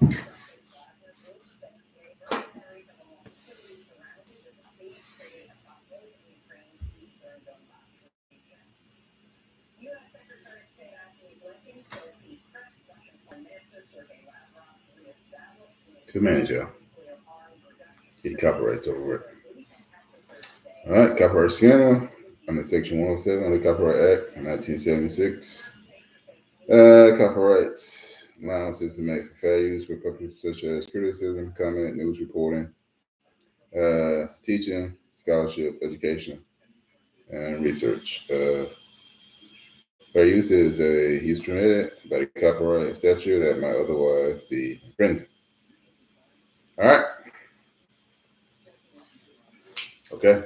2 minutes, y'all. Get copyrights over it. All right, copyright scanner under Section 107 of the Copyright Act of 1976. Copyrights allowances are made for fair use for purposes such as criticism, comment, news reporting, teaching, scholarship, education, and research. Fair use is a use permitted by the copyright statute that might otherwise be infringing. All right. Okay.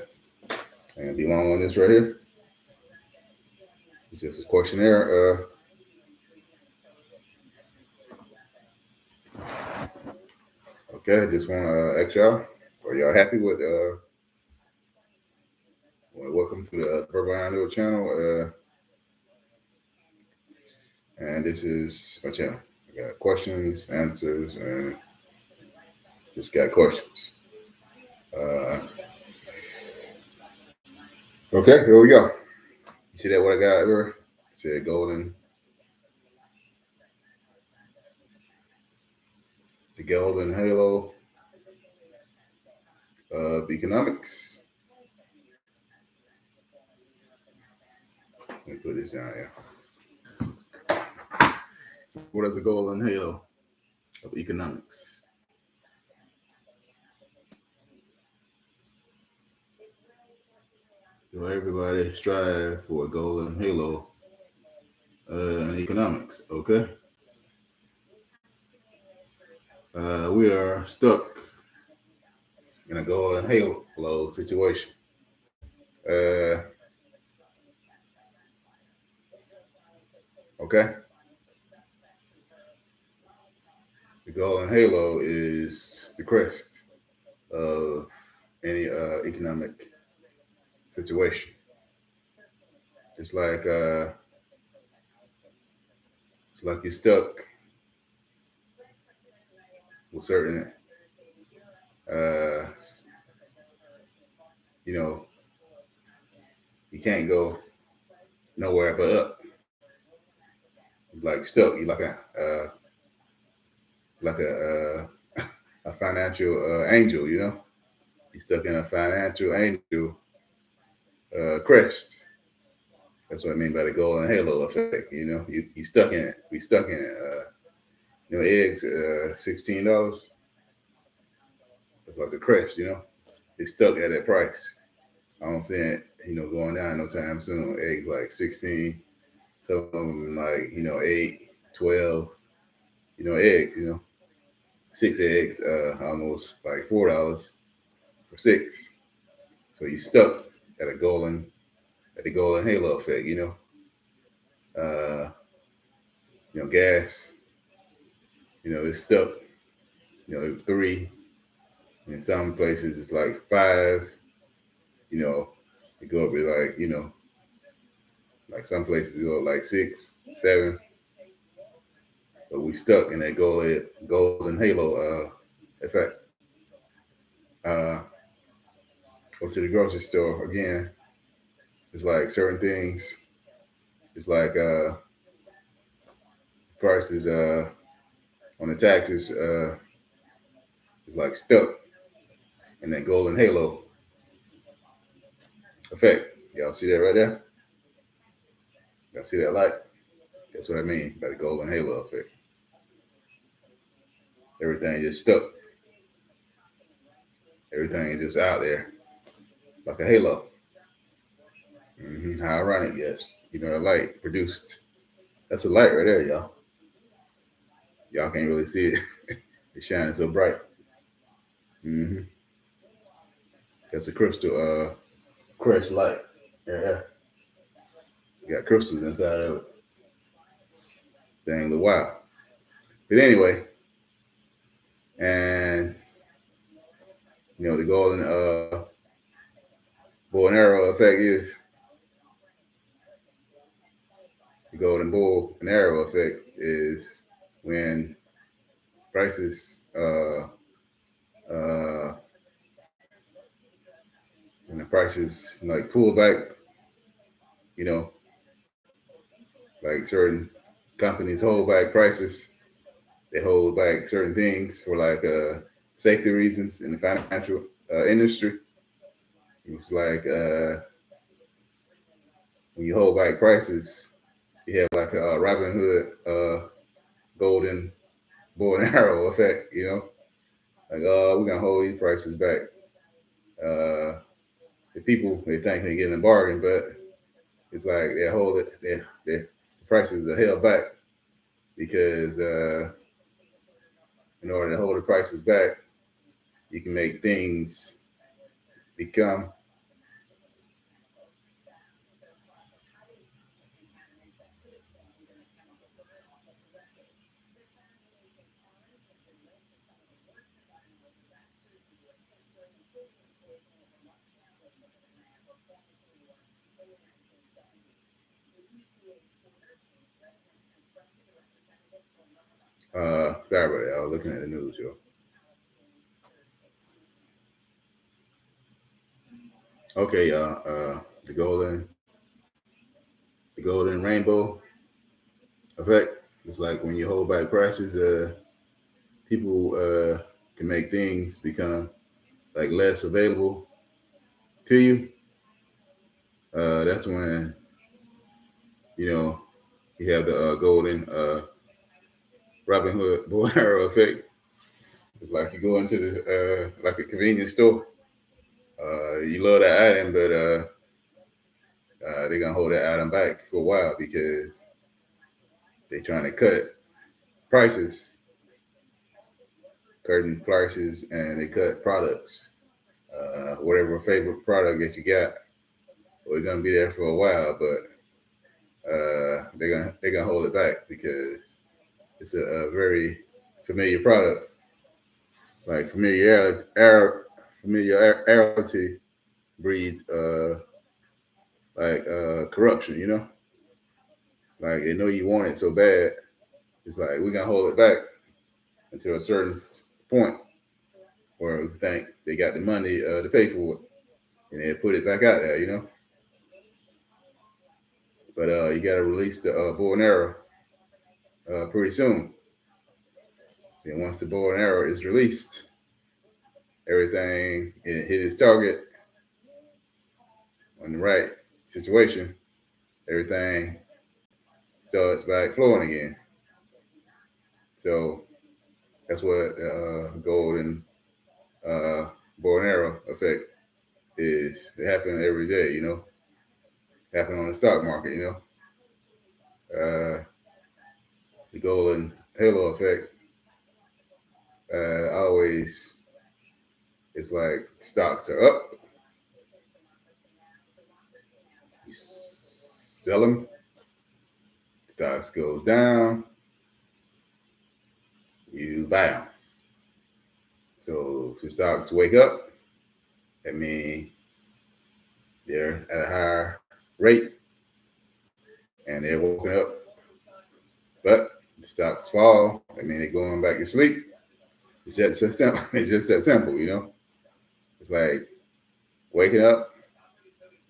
And be long on this right here. It's just a questionnaire. Okay, I just want to ask y'all, are y'all happy with welcome to the Verbal Audio channel. And this is my channel. I got questions, answers, and just got questions. Okay, here we go. You see that what I got here? It said the golden halo of economics. Let me put this down here. What is the golden halo of economics? Do everybody strive for a golden halo in economics? Okay. We are stuck in a golden halo situation. Okay. The golden halo is the crest of any economic situation. It's like you're stuck with certain you can't go nowhere but up. It's like stuck. You're like a financial angel, You're stuck in a financial angel crest. That's what I mean by the golden halo effect. You stuck in it. We stuck in it. Eggs, $16. It's like a crest. It's stuck at that price. I don't see it, going down no time soon. Eggs like 16. Some of them like 8, 12. Eggs. 6 eggs, almost like $4 for 6. So you stuck at the golden halo effect. Gas. It's stuck. 3. In some places it's like 5. It go up to like like some places go up like 6, 7. But we stuck in that golden halo effect. Go to the grocery store again. It's like certain things. It's like prices on the taxes is like stuck in that golden halo effect. Y'all see that right there? Y'all see that light? That's what I mean by the golden halo effect. Everything just stuck. Everything is just out there like a halo. How ironic, yes. The light produced. That's a light right there, y'all. Y'all can't really see it. It's shining so bright. That's a crystal crushed light. Yeah. You got crystals inside of it. Dang, the wild. But anyway, and the golden bow and arrow effect is the golden bow and arrow effect is when prices when the prices like pull back, you know, like certain companies hold back prices. They hold back certain things for like safety reasons in the financial industry. It's like when you hold back prices, you have like a Robin Hood golden bow and arrow effect, you know? Like, we're gonna hold these prices back. The people they think they're getting a bargain, but it's like they hold it. The prices are held back because in order to hold the prices back, you can make things become sorry about that. I was looking at the news, yo. Okay, y'all. The golden rainbow effect. It's like when you hold back prices, people can make things become like less available to you. That's when you know you have the golden Robin Hood bow and arrow effect. It's like you go into the like a convenience store. You love that item, but they're gonna hold that item back for a while because they're trying to cut prices, cutting prices, and they cut products. Whatever favorite product that you got, well, it's gonna be there for a while, but they're gonna hold it back because it's a very familiar product. Like familiarity breeds corruption. You know, like they know you want it so bad. It's like we're gonna hold it back until a certain point where we think they got the money to pay for it, and they put it back out there. You know, but you got to release the bow and arrow pretty soon. And once the bow and arrow is released, everything it hit its target on the right situation, everything starts back flowing again. So that's what golden bow and arrow effect is. It happens every day, you know. Happen on the stock market, you know. The golden halo effect always, it's like stocks are up, you sell them, stocks go down, you buy them. So if the stocks wake up, that means they're at a higher rate and they're woken up. But the stocks fall, that means they're going back to sleep. It's just that simple. It's just that simple, you know. It's like waking up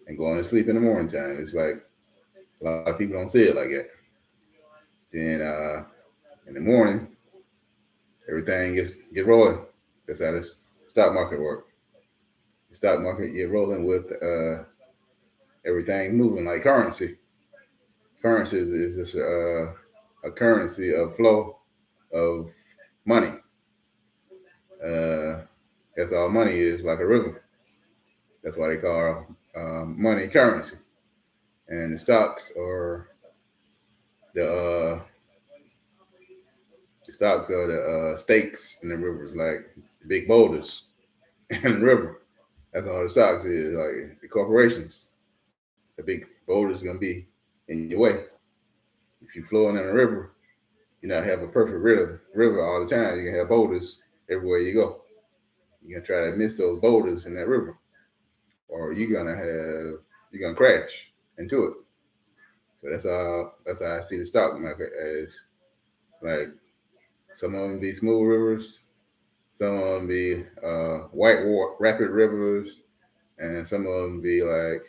and going to sleep in the morning time. It's like a lot of people don't see it like that. Then in the morning, everything get rolling. That's how the stock market works. The stock market get rolling with everything moving like currency. Currency is just a currency of flow of money. That's all money is, like a river. That's why they call money currency. And the stocks are the stakes in the rivers, like the big boulders in the river. That's all the stocks is, like the corporations. The big boulders gonna be in your way. If you're flowing in a river, you not have a perfect river all the time. You can have boulders everywhere you go. You're gonna try to miss those boulders in that river, or you're gonna crash into it. So that's how I see the stock market as, like Some of them be smooth rivers. Some of them be rapid rivers, and some of them be like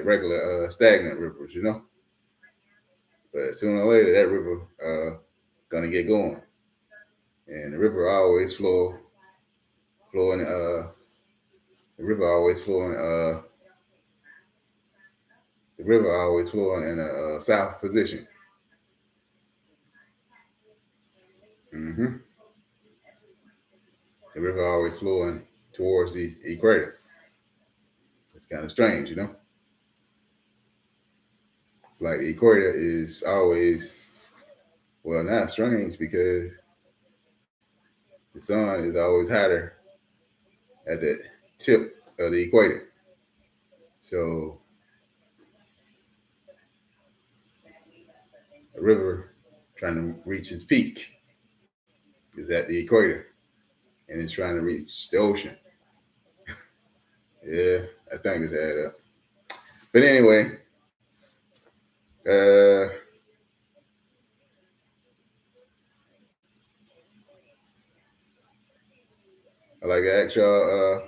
regular stagnant rivers, you know. But sooner or later, that river gonna get going, and the river always flowing. The river always flowing. The river always flowing in a south position. hmm The river always flowing towards the equator. It's kind of strange, you know. It's like the equator is always, well, not strange because the sun is always hotter at the tip of the equator. So a river trying to reach its peak is at the equator, and it's trying to reach the ocean. Yeah, I think it's add up. But anyway, uh, I like to ask y'all,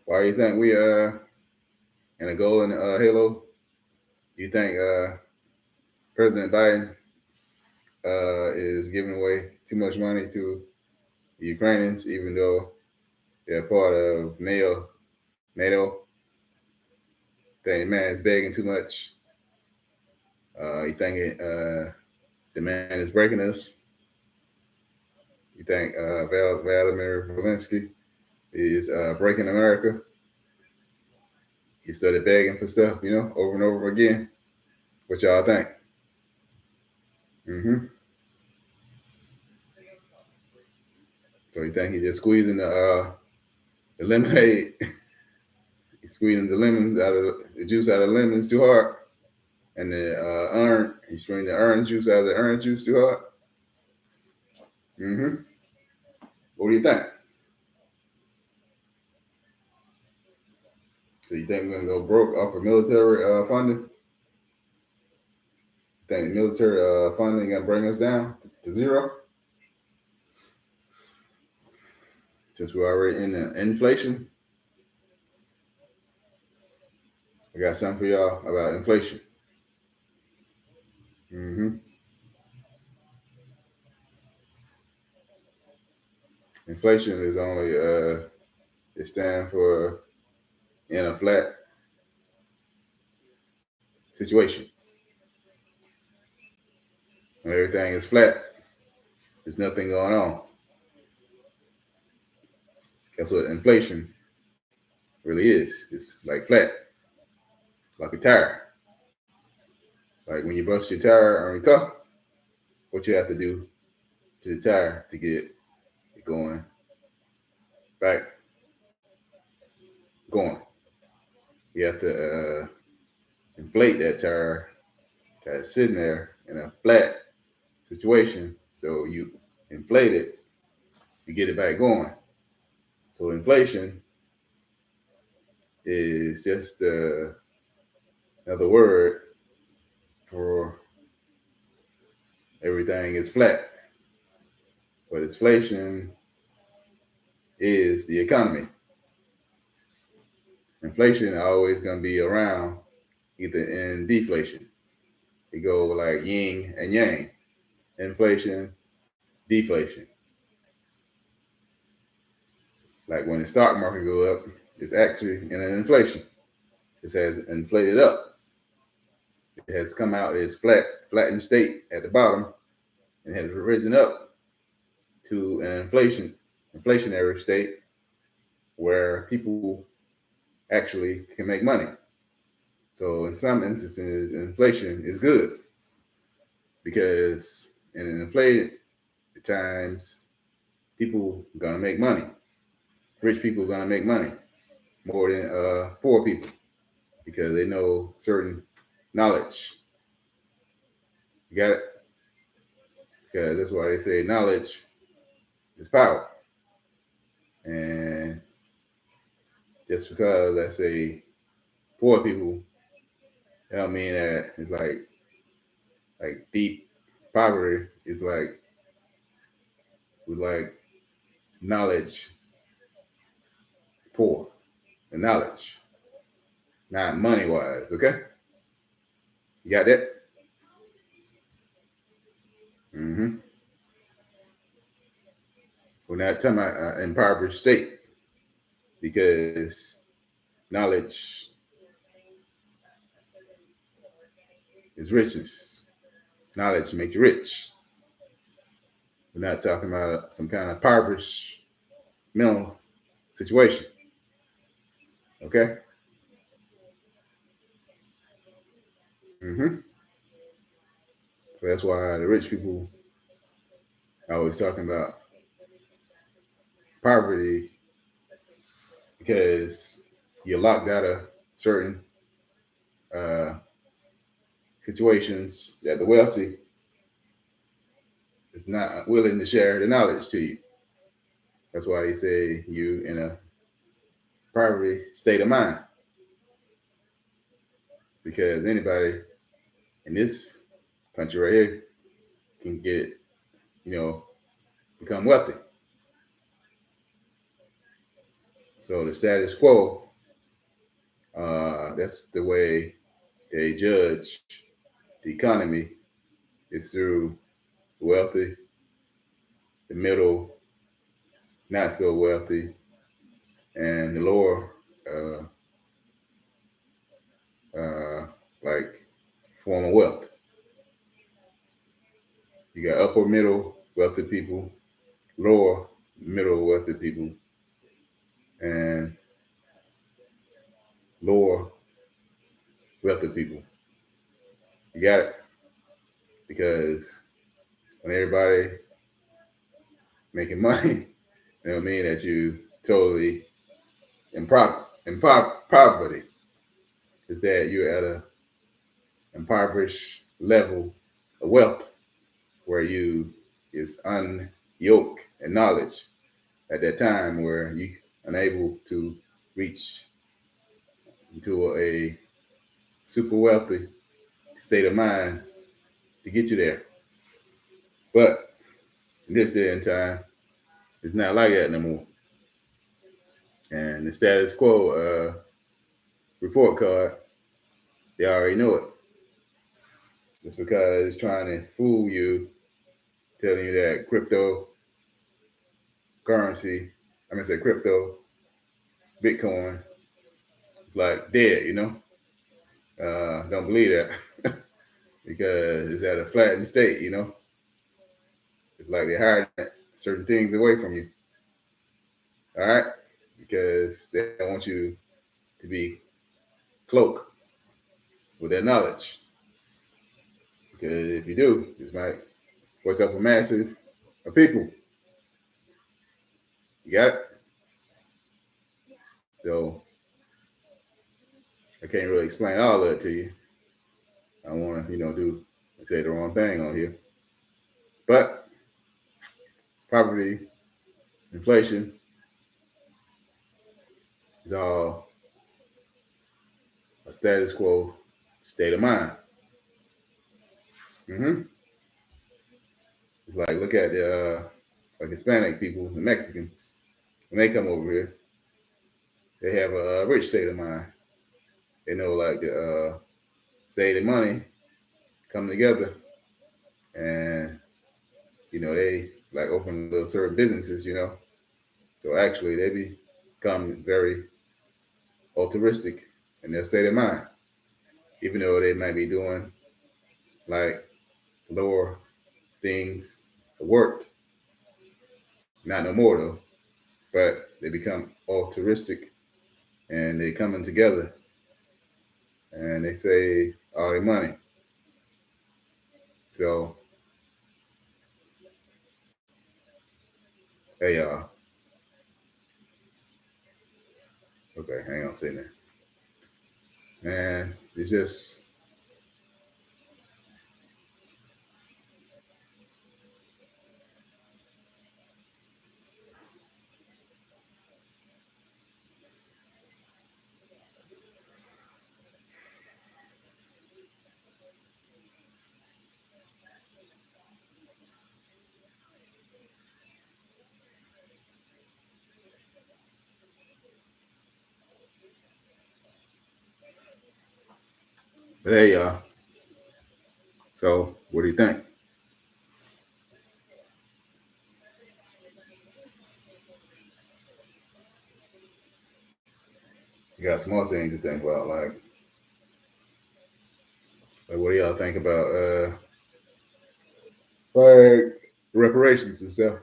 why you think we in a golden halo? You think President Biden is giving away too much money to the Ukrainians, even though they're part of NATO? Think man is begging too much. You think the man is breaking us? You think Vladimir Zelensky is breaking America? He started begging for stuff, you know, over and over again. What y'all think? hmm So you think he just squeezing the lemonade? He's squeezing the lemons out of the juice out of lemons too hard, and he's squeezing the orange juice out of the orange juice too hard. hmm What do you think? So you think we're gonna go broke off of military funding? Think military funding gonna bring us down to zero? Since we're already in the inflation, I got something for y'all about inflation. hmm Inflation is only it stands for in a flat situation. When everything is flat, there's nothing going on. That's what inflation really is. It's like flat, like a tire. Like when you brush your tire on your car, what you have to do to the tire to get it back going. You have to inflate that tire that's sitting there in a flat situation. So you inflate it, you get it back going. So inflation is just another word for everything is flat. But inflation is the economy. Inflation is always going to be around either in deflation. It go like yin and yang. Inflation, deflation. Like when the stock market go up, it's actually in an inflation. It has inflated up. It has come out as flattened state at the bottom, and has risen up to an inflationary state where people actually can make money. So in some instances, inflation is good because in an inflated times, people are gonna make money. Rich people are gonna make money more than poor people because they know certain knowledge. You got it? Because that's why they say knowledge is power. And just because I say poor people, that don't mean that it's like Like deep poverty is like with like knowledge poor, the knowledge, not money wise. Okay, you got that? Mm-hmm. We're not talking about impoverished state because knowledge is richness. Knowledge make you rich. We're not talking about some kind of impoverished mental situation. Okay. Mm-hmm. So that's why the rich people are always talking about poverty because you're locked out of certain uh, situations that the wealthy is not willing to share the knowledge to you. That's why they say you in a poverty state of mind because anybody in this country right here can get, you know, become wealthy. So the status quo, that's the way they judge the economy is through the wealthy, the middle, not so wealthy, and the lower, uh, uh, like form of wealth. You got upper middle wealthy people, lower middle wealthy people, and lower wealthy people. You got it? Because when everybody making money, it don't mean that you totally in poverty. Is that you're at a impoverished level of wealth where you is unyoked in knowledge at that time where you unable to reach into a super wealthy state of mind to get you there. But in this day and time, it's not like that no more. And the status quo report card, they already know it. It's because it's trying to fool you, telling you that crypto, Bitcoin, it's like dead, you know? Don't believe that because it's at a flattened state, you know? It's like they're hiding certain things away from you, all right? Because they don't want you to be cloaked with their knowledge. Because if you do, this might wake up a massive of people. You got it? So I can't really explain all of it to you. I don't want to, say the wrong thing on here. But poverty, inflation is all a status quo state of mind. Mm-hmm. It's like look at the like Hispanic people, the Mexicans, when they come over here, they have a rich state of mind. They know like the save the money, come together, and they like open little certain businesses, So actually, they become very altruistic in their state of mind, even though they might be doing like lower things of work. Not no more though, but they become altruistic and they coming together and they save all their money. So, hey y'all. Okay, hang on a second. Man, it's just But hey, y'all. So, what do you think? You got some more things to think about, like what do y'all think about like reparations and stuff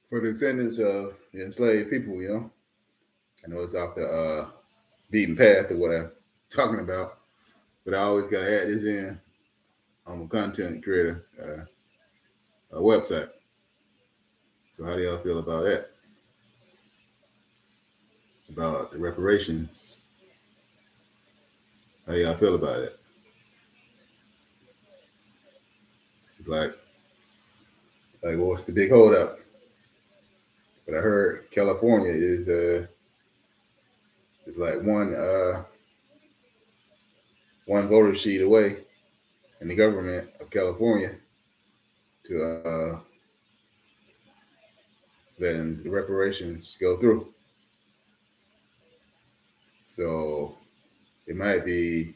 for the descendants of the enslaved people? I know it's off the beaten path of what I'm talking about, but I always got to add this in on a content creator a website. So, how do y'all feel about that? It's about the reparations. How do y'all feel about it? It's like what's the big holdup? But I heard California is like one voter sheet away in the government of California to letting the reparations go through. So it might be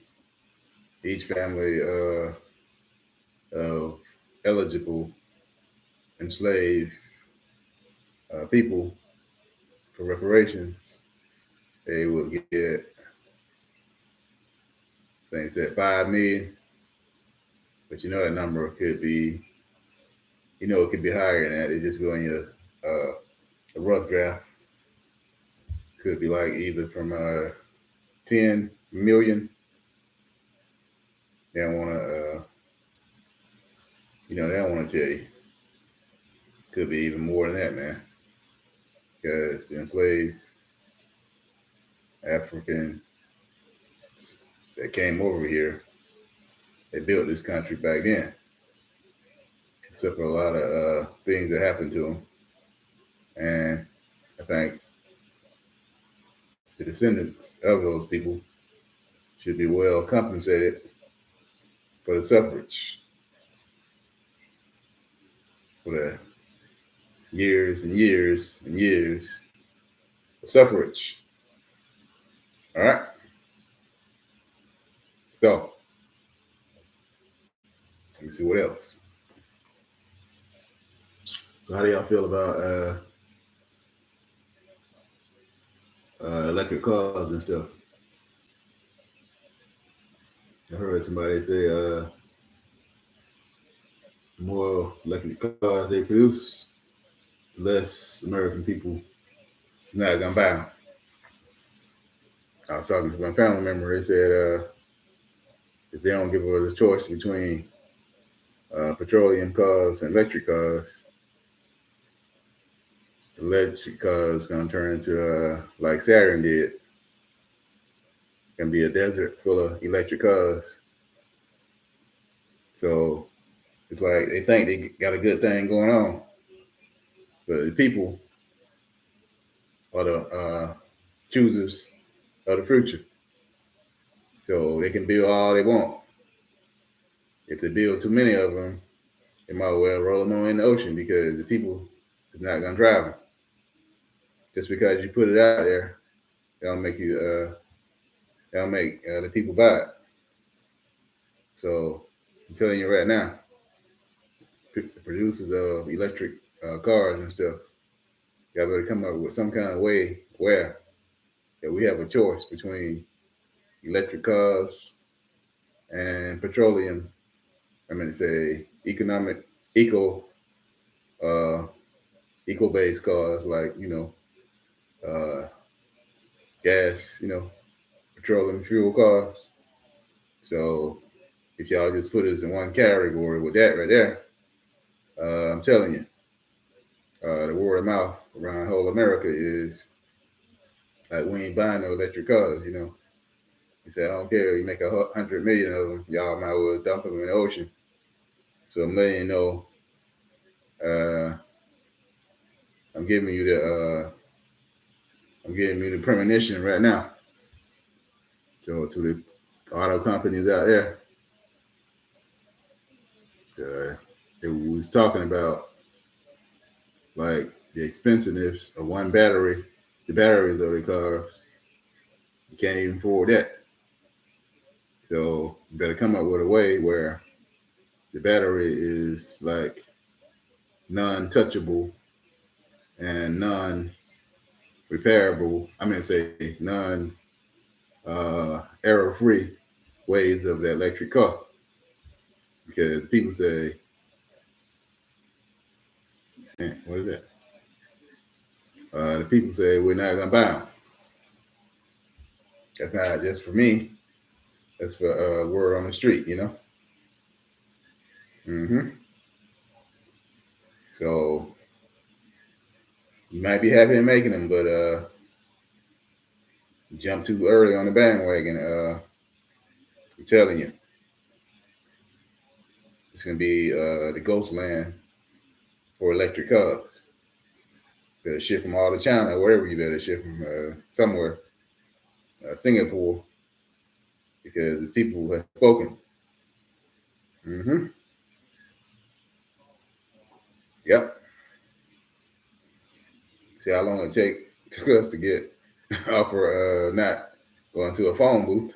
each family of eligible enslaved people for reparations. They will get, I think it's at 5 million, but that number could be, it could be higher than that. They just go in your a rough draft. Could be like either from 10 million. They don't want to, they don't want to tell you. Could be even more than that, man. Because the enslaved African that came over here, they built this country back then. Except for a lot of things that happened to them. And I think the descendants of those people should be well compensated for the suffrage, for the years and years and years of suffrage. All right. So let me see what else. So how do y'all feel about electric cars and stuff? I heard somebody say the more electric cars they produce, the less American people not gonna buy them. I was talking to my family member. They said if they don't give us a choice between petroleum cars and electric cars, the electric car is gonna turn into like Saturn did. Gonna be a desert full of electric cars. So it's like they think they got a good thing going on, but the people are the choosers of the future. So they can build all they want. If they build too many of them, they might well roll them on in the ocean because the people is not gonna drive them. Just because you put it out there, they don't make you. They don't make the people buy it. So I'm telling you right now, the producers of electric cars and stuff, y'all better come up with some kind of way where that we have a choice between electric cars and petroleum. I mean, say economic, eco, uh, eco-based cars like uh, gas, petroleum fuel cars. So if y'all just put us in one category with that right there, I'm telling you, the word of mouth around whole America is like we ain't buying no electric cars. You say I don't care. You make 100 million of them, y'all might well dump them in the ocean. So I'm letting you know. I'm giving you the premonition right now. So to the auto companies out there, it was talking about like the expensiveness of one battery, the batteries of the cars. You can't even afford that. So you better come up with a way where the battery is like non-touchable and non-repairable. I mean, say non-error-free ways of the electric car, because people say, man, what is that? The people say we're not gonna buy them. That's not just for me. That's for word on the street, you know. So you might be happy in making them, but you jump too early on the bandwagon. I'm telling you, it's gonna be the ghost land for electric cars. Better ship them all to China, wherever you better ship them somewhere, Singapore, because it's people who have spoken. Mm-hmm. Yep. See how long it took us to get off for not going to a phone booth.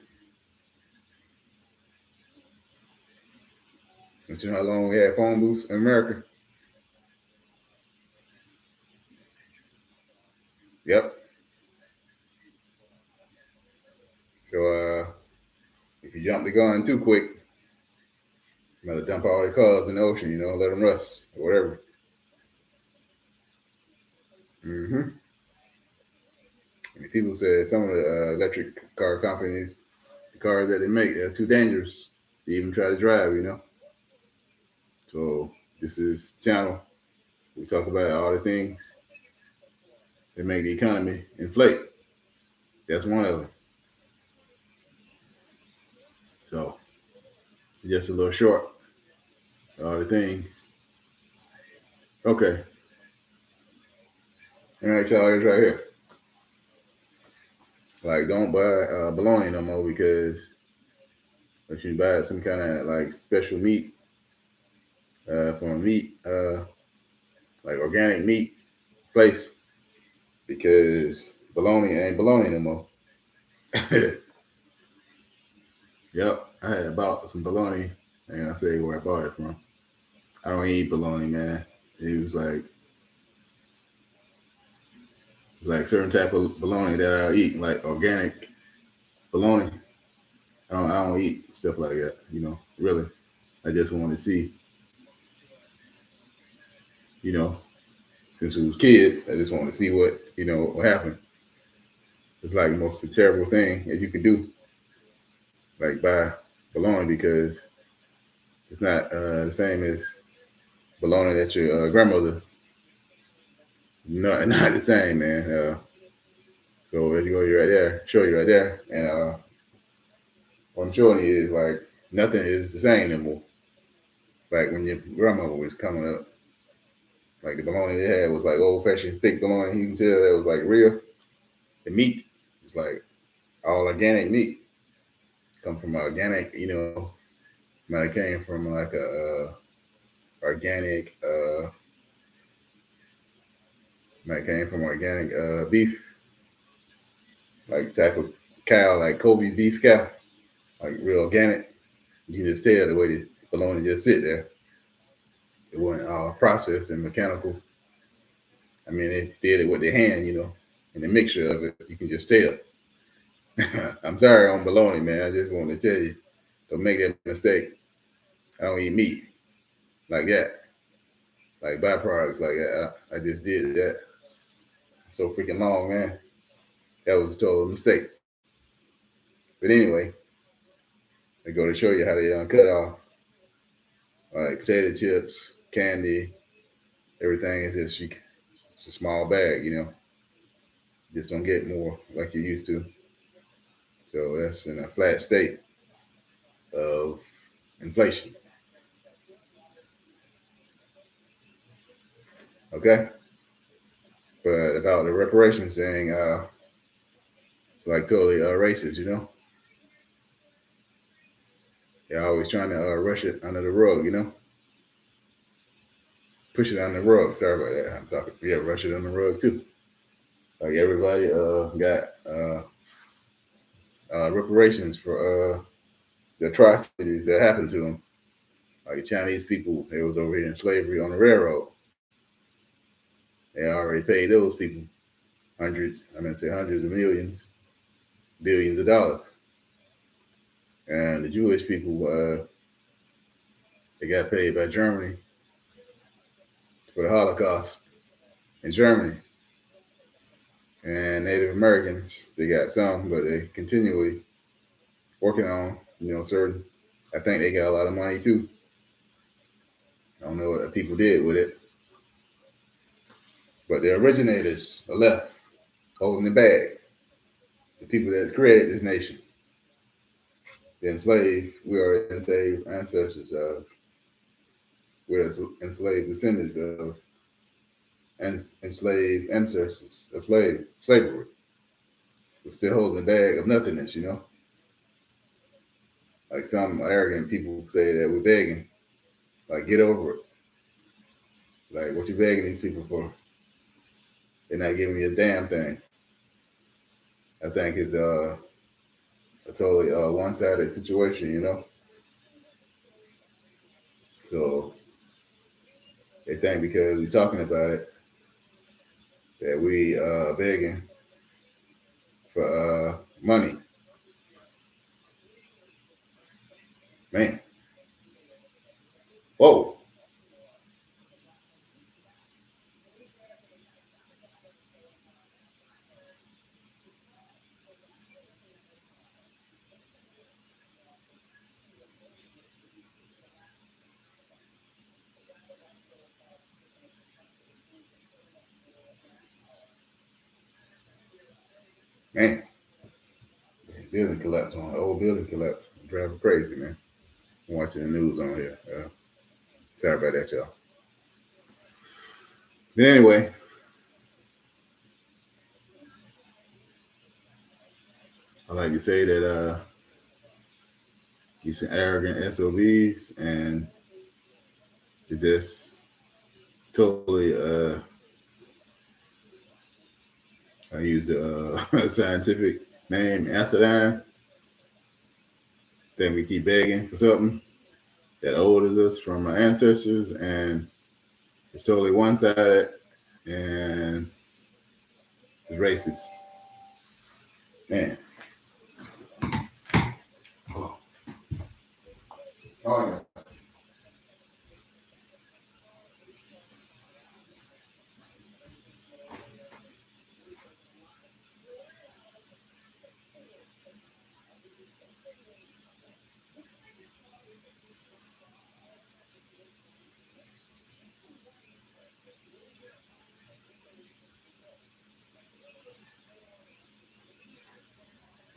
But you know how long we had phone booths in America? Yep. So if you jump the gun too quick, you better dump all the cars in the ocean, you know, let them rust or whatever. Mm-hmm. And people say some of the electric car companies, the cars that they make, they're too dangerous to even try to drive, you know. So this is channel. We talk about all the things that make the economy inflate. That's one of them. So just a little short. All the things. Okay. All right, y'all, it's right here. Like, don't buy bologna no more, because if you buy some kind of like special meat from a meat, like organic meat place, because bologna ain't bologna no more. Yep, I had bought some bologna, and I say where I bought it from. I don't eat bologna, man. It was like certain type of bologna that I eat, like organic bologna. I don't eat stuff like that, you know. Really, I just want to see, you know, since we was kids, I just want to see what happened. It's like the most terrible thing that you can do, like buy bologna, because it's not the same as bologna that your grandmother. No, not the same, man. So there you go, you're right there, show you right there, and what I'm showing you is like nothing is the same anymore. Like when your grandmother was coming up, like the bologna they had was like old fashioned thick bologna. You can tell that was like real. The meat was like all organic meat. Come from organic, you know. Might have came from like a organic. Might came from organic beef, like type of cow, like Kobe beef cow, like real organic. You can just tell the way the bologna just sit there. It wasn't all processed and mechanical. I mean, they did it with their hand, you know, and the mixture of it, you can just tell. I'm sorry on bologna, man. I just want to tell you, don't make that mistake. I don't eat meat like that, like byproducts like that. I just did that so freaking long, man. That was a total mistake. But anyway, I go to show you how they cut off like potato chips, candy, everything is just it's a small bag, you know. Just don't get more like you used to. So that's in a flat state of inflation. Okay? But about the reparations thing, it's like totally racist, you know? They're always trying to rush it under the rug, you know? Push it under the rug. Sorry about that. I'm talking. Yeah, rush it under the rug too. Like everybody got reparations for the atrocities that happened to them. Like the Chinese people, they was over here in slavery on the railroad. They already paid those people hundreds of millions, billions of dollars. And the Jewish people, they got paid by Germany for the Holocaust in Germany. And Native Americans, they got some, but they continually working on, certain. I think they got a lot of money too. I don't know what the people did with it. But the originators are left holding the bag. The people that created this nation. We are enslaved ancestors of, we're enslaved descendants of, and enslaved ancestors of slavery. We're still holding the bag of nothingness, Like some arrogant people say that we're begging. Like, get over it. Like, what you begging these people for? They're not giving you a damn thing. I think it's a totally one-sided situation, So they think because we're talking about it that we begging for money. Man. Whoa. Man. Building collapse on the old building collapse. I'm driving crazy, man. I'm watching the news on here. Sorry about that, y'all. But anyway, I like to say that you some arrogant SOBs and to just totally I use the scientific name acidine. Then we keep begging for something that older us from our ancestors, and it's totally one-sided and it's racist. Man. Oh, yeah.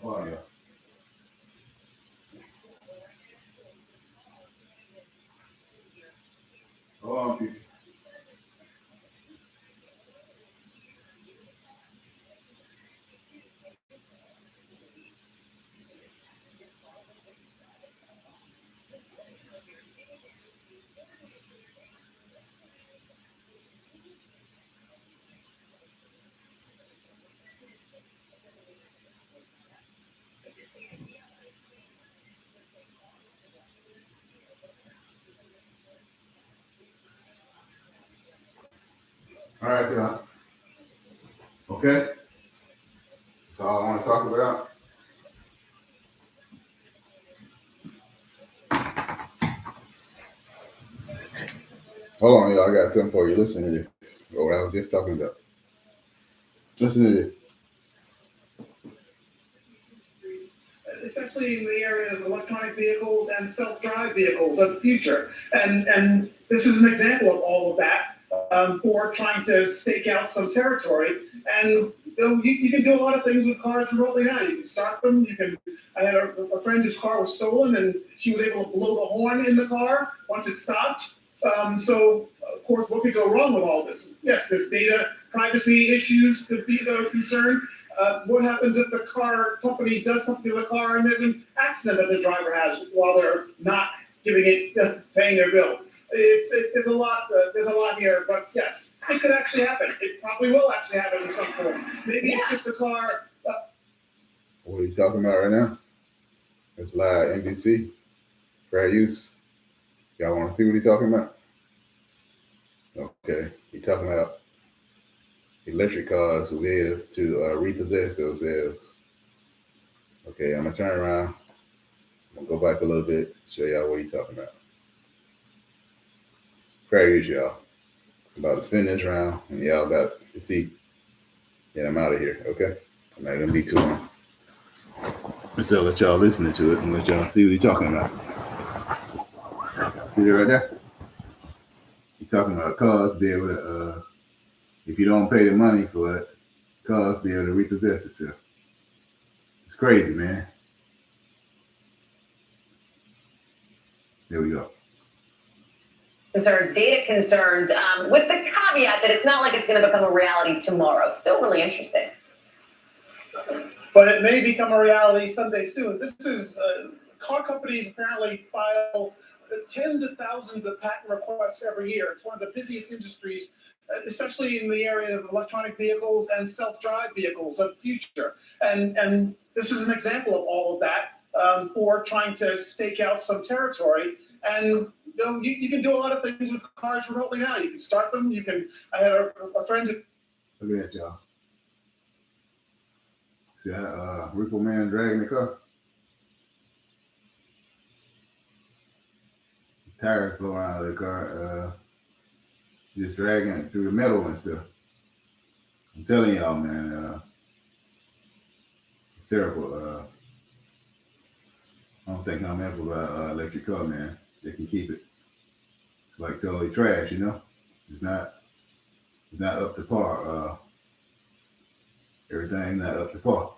Oh, yeah. Hold on, people. All right, y'all. Okay? That's all I want to talk about. Hold on, y'all. I got something for you. Listen to this. What I was just talking about. Listen to this. Especially in the area of electronic vehicles and self-drive vehicles of the future. And this is an example of all of that for trying to stake out some territory. And you can do a lot of things with cars remotely now. You can start them. I had a friend whose car was stolen, and she was able to blow the horn in the car once it stopped. So, of course, what could go wrong with all this? Yes, there's data privacy issues could be the concern. What happens if the car company does something to the car and there's an accident that the driver has while they're not paying their bill? There's a lot here, but yes, it could actually happen. It probably will actually happen in some form. Maybe it's just the car. What are you talking about right now? It's live NBC. Fair use. Y'all want to see what he's talking about? Okay, he's talking about electric cars will be able to repossess themselves. Okay, I'm gonna turn around. I'm gonna go back a little bit, show y'all what he's talking about. Fair use, y'all. I'm about to spin this round, and y'all about to see. Get I'm out of here, okay? I'm not gonna be too long. Instead, let y'all listening to it and let y'all see what he's talking about. See that right there? He's talking about cars be able to, if you don't pay the money for it, cars be able to repossess itself. It's crazy, man. There we go. Concerns, data concerns, with the caveat that it's not like it's going to become a reality tomorrow. Still really interesting. But it may become a reality someday soon. This is car companies apparently file tens of thousands of patent requests every year. It's one of the busiest industries, especially in the area of electronic vehicles and self-drive vehicles of the future. And this is an example of all of that for trying to stake out some territory. And you can do a lot of things with cars remotely now. You can start them. You can. I had a friend. Look at that, y'all. See that repo man dragging the car? Tires blowing out of the car, just dragging it through the metal and stuff. I'm telling y'all, man, it's terrible. I don't think I'm ever about electric car, man. They can keep it. It's like totally trash, you know. It's not up to par. Everything not up to par.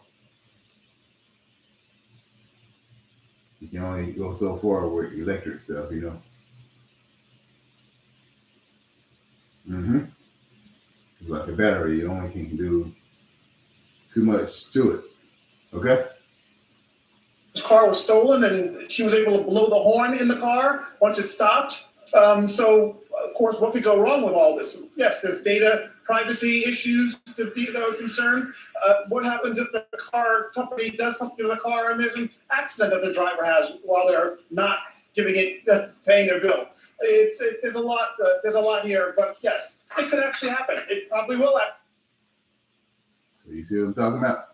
You can only go so far with electric stuff, you know. It's like a battery. You only can do too much to it. Okay? This car was stolen, and she was able to blow the horn in the car once it stopped. So, of course, what could go wrong with all this? Yes, there's data privacy issues to be concerned. What happens if the car company does something to the car and there's an accident that the driver has while they're not giving it, paying their bill? There's a lot here, but yes, it could actually happen. It probably will happen. So you see what I'm talking about?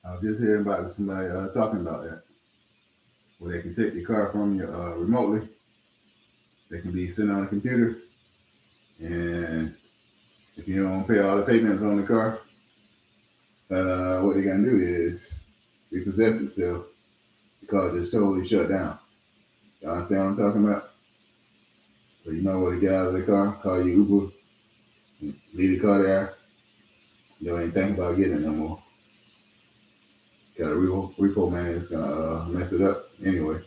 I was just hearing about somebody talking about that, where they can take the car from you remotely. They can be sitting on a computer, and if you don't pay all the payments on the car, what they're gonna do is repossess itself. The car just totally shut down. Y'all understand what I'm talking about? So you know where to get out of the car, call you Uber, leave the car there. You don't even think about getting it no more. Got a repo man is gonna mess it up anyway.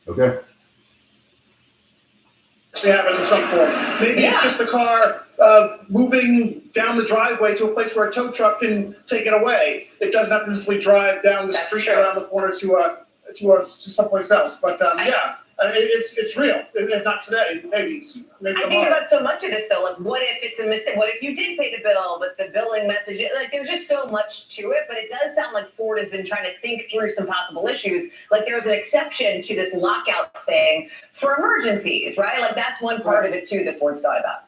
Okay? Actually happen in some form. Maybe it's just the car moving down the driveway to a place where a tow truck can take it away. It doesn't have to necessarily drive down the street around the corner to someplace else. But yeah, it's real. If not today, maybe I think about so much of this though. Like, what if it's a mistake? What if you did pay the bill, but the billing message? Like, there's just so much to it. But it does sound like Ford has been trying to think through some possible issues. Like, there's an exception to this lockout thing for emergencies, right? Like, that's one part of it too that Ford's thought about.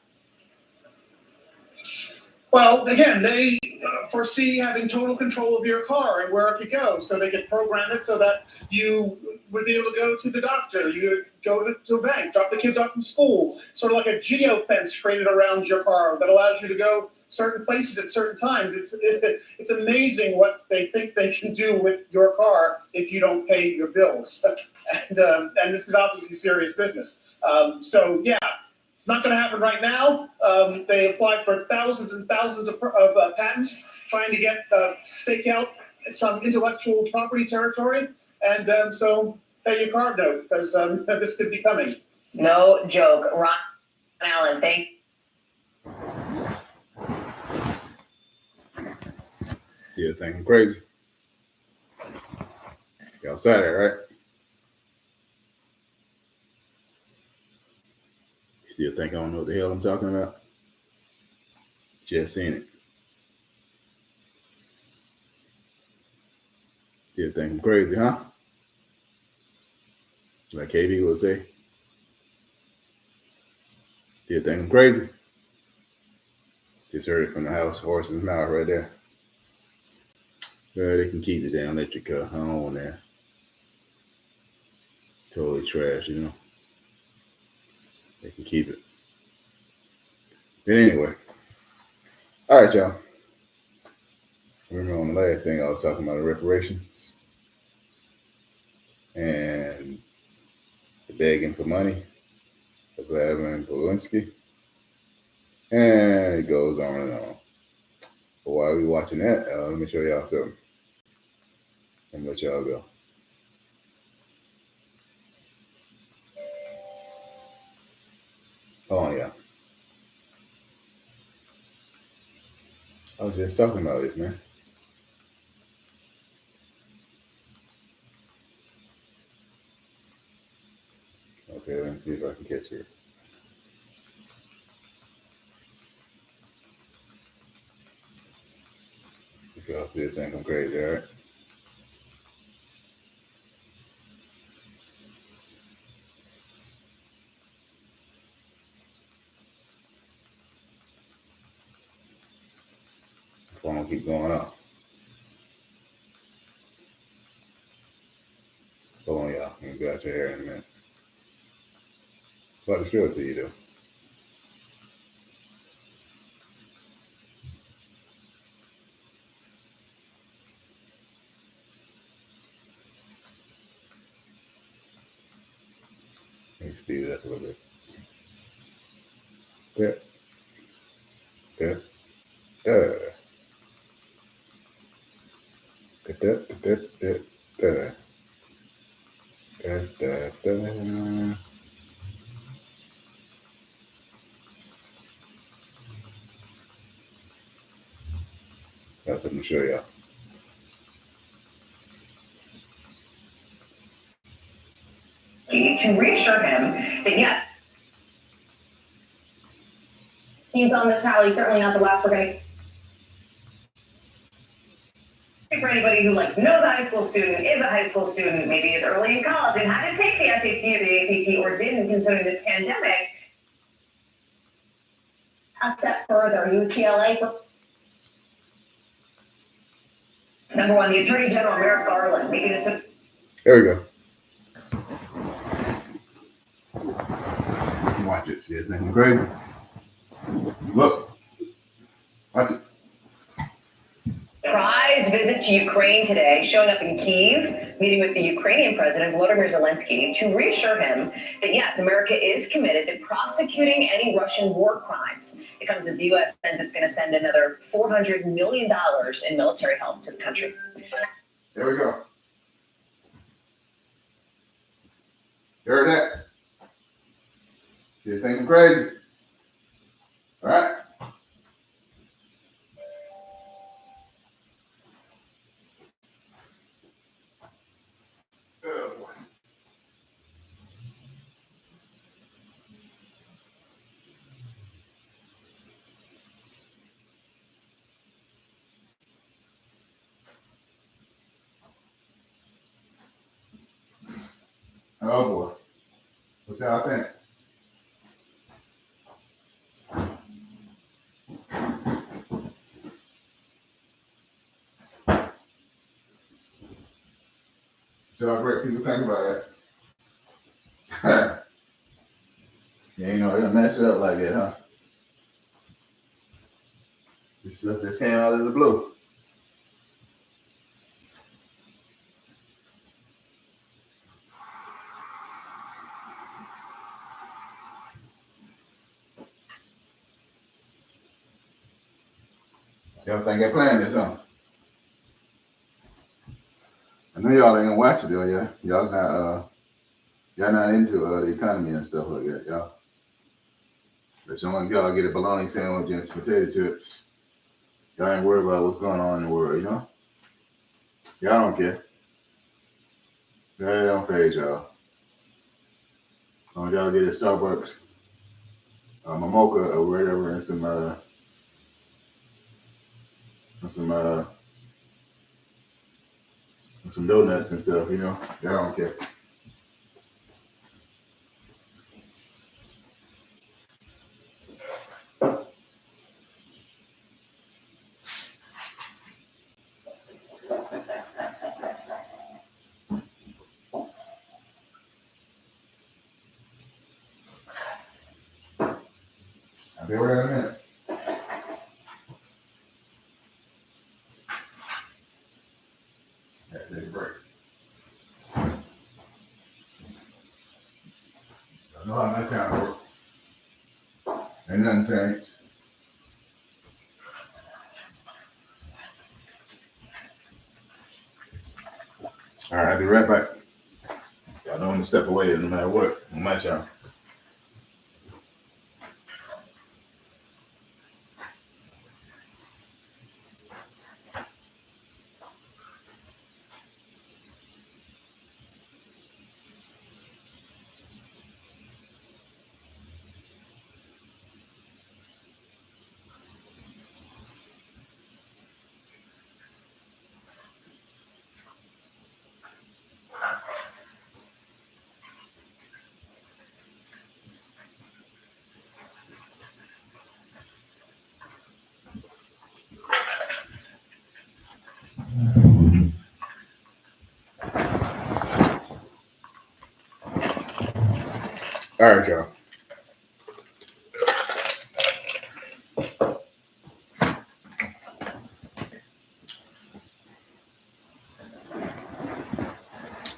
Well, again, they foresee having total control of your car and where it could go, so they could program it so that you would be able to go to the doctor, you would go to a bank, drop the kids off from school, sort of like a geo fence created around your car that allows you to go certain places at certain times. It's amazing what they think they can do with your car if you don't pay your bills, and this is obviously serious business. So yeah. It's not going to happen right now. They applied for thousands and thousands of patents trying to get stake out some intellectual property territory. And so pay your card note because this could be coming. No joke. Ron Allen, thank Yeah, think I'm crazy. Y'all saw that, right? Still think I don't know what the hell I'm talking about? Just seen it. Still think I'm crazy, huh? Like KB will say. Do you think I'm crazy? Just heard it from the horse's mouth right there. Well, they can keep the damn electric car. I don't want that. Totally trash, you know. They can keep it. But anyway. All right, y'all. Remember on the last thing I was talking about the reparations and the begging for money of Vladimir Zelensky. And it goes on and on. But while we watching that, let me show y'all something. I'm gonna let y'all go. Hold on, y'all. I was just talking about this, man. Okay, let me see if I can catch her. If y'all this ain't come crazy, all right? The phone keep going off. Hold on, y'all. I'm gonna get out your hair in a minute. About to show it to you, though. Let me speed it up a little bit. There. There. There. That's what I'm gonna show y'all. To reassure him that yes, he's on this tally, certainly not the last we're going to. For anybody who knows a high school student, is a high school student, maybe is early in college and had to take the SAT or the ACT or didn't considering the pandemic. A step further, UCLA. Number one, the Attorney General Merrick Garland making this. There we go. Watch it. See, I think I'm crazy. Look. Watch it. Surprise visit to Ukraine today, showing up in Kyiv, meeting with the Ukrainian President Volodymyr Zelensky to reassure him that yes, America is committed to prosecuting any Russian war crimes. It comes as the U.S. says it's going to send another $400 million in military help to the country. There we go. You heard that? See, you think I'm crazy? All right. Oh, boy. Oh boy. What y'all think? What y'all great people think about that? Yeah, it'll mess it up like that, huh? This stuff just came out of the blue. Y'all think I planned this, huh? I know y'all ain't gonna watch it though, yeah. Y'all not into the economy and stuff like that, y'all. But some of y'all get a bologna sandwich and some potato chips. Y'all ain't worried about what's going on in the world, you know? Y'all don't care. That don't phase y'all. Y'all get a Starbucks, a mocha or whatever, and some donuts and stuff, you know? Y'all don't care. I'll be over there in a minute. Take a break. I know how my time works. Ain't nothing changed. All right, I'll be right back. Y'all don't want to step away no matter what. On my channel. All right, y'all.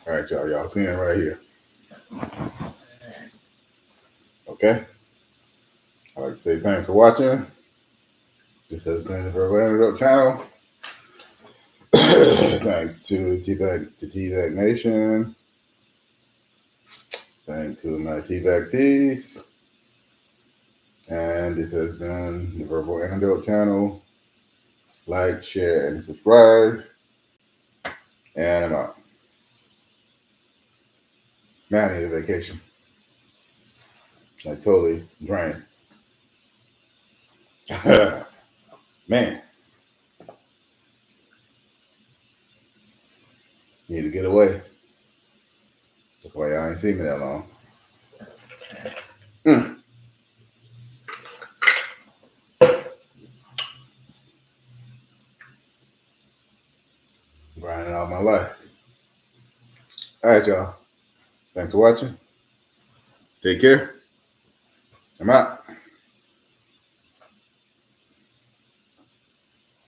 All right, y'all. Y'all seeing it right here. Okay. I'd like to say thanks for watching. This has been the Verbal Antidote channel. Thanks to T-Bag Nation. Thanks to my T-Bag Tees. And this has been the Verbal Antidote channel. Like, share, and subscribe. And I'm out. Man, I need a vacation. Like totally drained. Man. Need to get away. That's why y'all ain't seen me that long. Grinding all my life. All right, y'all. Thanks for watching. Take care. I'm out.